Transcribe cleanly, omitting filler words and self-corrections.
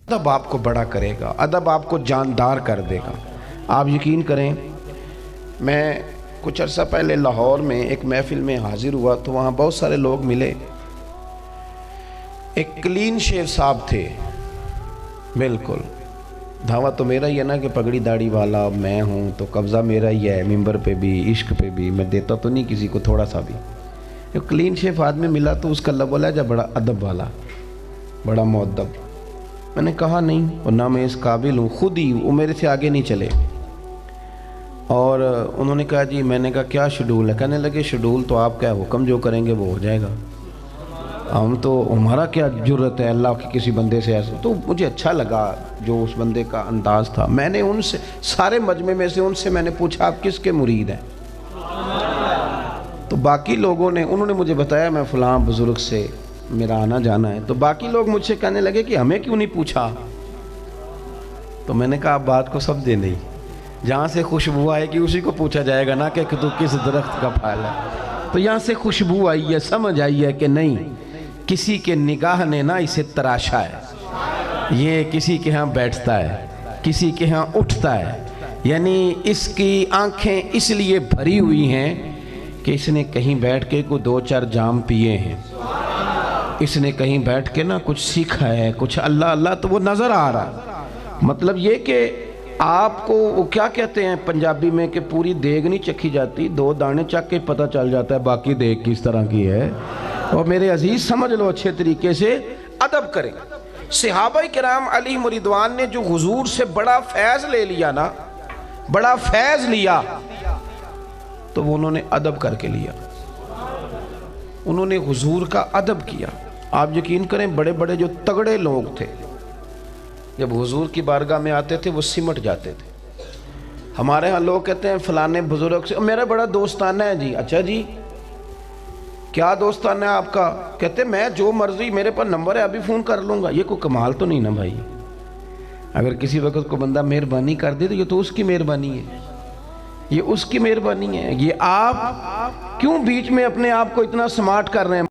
ادب آپ کو بڑا کرے گا، ادب آپ کو جاندار کر دے گا۔ آپ یقین کریں، میں کچھ عرصہ پہلے لاہور میں ایک محفل میں حاضر ہوا تو وہاں بہت سارے لوگ ملے۔ ایک کلین شیو صاحب تھے، بالکل دھاوا تو میرا ہی ہے نا کہ پگڑی داڑھی والا میں ہوں تو قبضہ میرا ہی ہے، ممبر پہ بھی عشق پہ بھی، میں دیتا تو نہیں کسی کو تھوڑا سا بھی۔ ایک کلین شیو آدمی ملا تو اس کا لب و لہجہ بڑا ادب والا، بڑا مؤدب۔ میں نے کہا نہیں، اور نہ میں اس قابل ہوں، خود ہی وہ میرے سے آگے نہیں چلے۔ اور انہوں نے کہا جی، میں نے کہا کیا شیڈول ہے؟ کہنے لگے شیڈول تو آپ کا حکم جو کریں گے وہ ہو جائے گا، ہم تو ہمارا کیا جرت ہے اللہ کے کسی بندے سے ایسے۔ تو مجھے اچھا لگا جو اس بندے کا انداز تھا۔ میں نے ان سے سارے مجمع میں سے ان سے میں نے پوچھا آپ کس کے مرید ہیں؟ تو باقی لوگوں نے، انہوں نے مجھے بتایا میں فلاں بزرگ سے میرا آنا جانا ہے۔ تو باقی لوگ مجھ سے کہنے لگے کہ ہمیں کیوں نہیں پوچھا؟ تو میں نے کہا آپ بات کو سمجھے نہیں، جہاں سے خوشبو آئے گی اسی کو پوچھا جائے گا نا کہ تو کس درخت کا پھل ہے۔ تو یہاں سے خوشبو آئی ہے، سمجھ آئی ہے کہ نہیں کسی کے نگاہ نے نا اسے تراشا ہے، یہ کسی کے ہاں بیٹھتا ہے، کسی کے ہاں اٹھتا ہے، یعنی اس کی آنکھیں اس لیے بھری ہوئی ہیں کہ اس نے کہیں بیٹھ کے کو دو چار جام پیے ہیں، اس نے کہیں بیٹھ کے نا کچھ سیکھا ہے، کچھ اللہ اللہ تو وہ نظر آ رہا۔ مطلب یہ کہ آپ کو وہ کیا کہتے ہیں پنجابی میں کہ پوری دیگ نہیں چکھی جاتی، دو دانے چک کے پتہ چل جاتا ہے باقی دیگ کس طرح کی ہے۔ اور میرے عزیز سمجھ لو، اچھے طریقے سے ادب کریں۔ صحابہ کرام علیہم رضوان نے جو حضور سے بڑا فیض لے لیا نا، بڑا فیض لیا، تو وہ انہوں نے ادب کر کے لیا، انہوں نے حضور کا ادب کیا۔ آپ یقین کریں بڑے بڑے جو تگڑے لوگ تھے جب حضور کی بارگاہ میں آتے تھے وہ سمٹ جاتے تھے۔ ہمارے ہاں لوگ کہتے ہیں فلانے بزرگ سے میرا بڑا دوستانہ ہے جی۔ اچھا جی، کیا دوستانہ ہے آپ کا؟ کہتے ہیں میں جو مرضی، میرے پر نمبر ہے ابھی فون کر لوں گا۔ یہ کوئی کمال تو نہیں نا بھائی؟ اگر کسی وقت کو بندہ مہربانی کر دے تو یہ تو اس کی مہربانی ہے، یہ اس کی مہربانی ہے۔ یہ آپ کیوں بیچ میں اپنے آپ کو اتنا سمارٹ کر رہے ہیں؟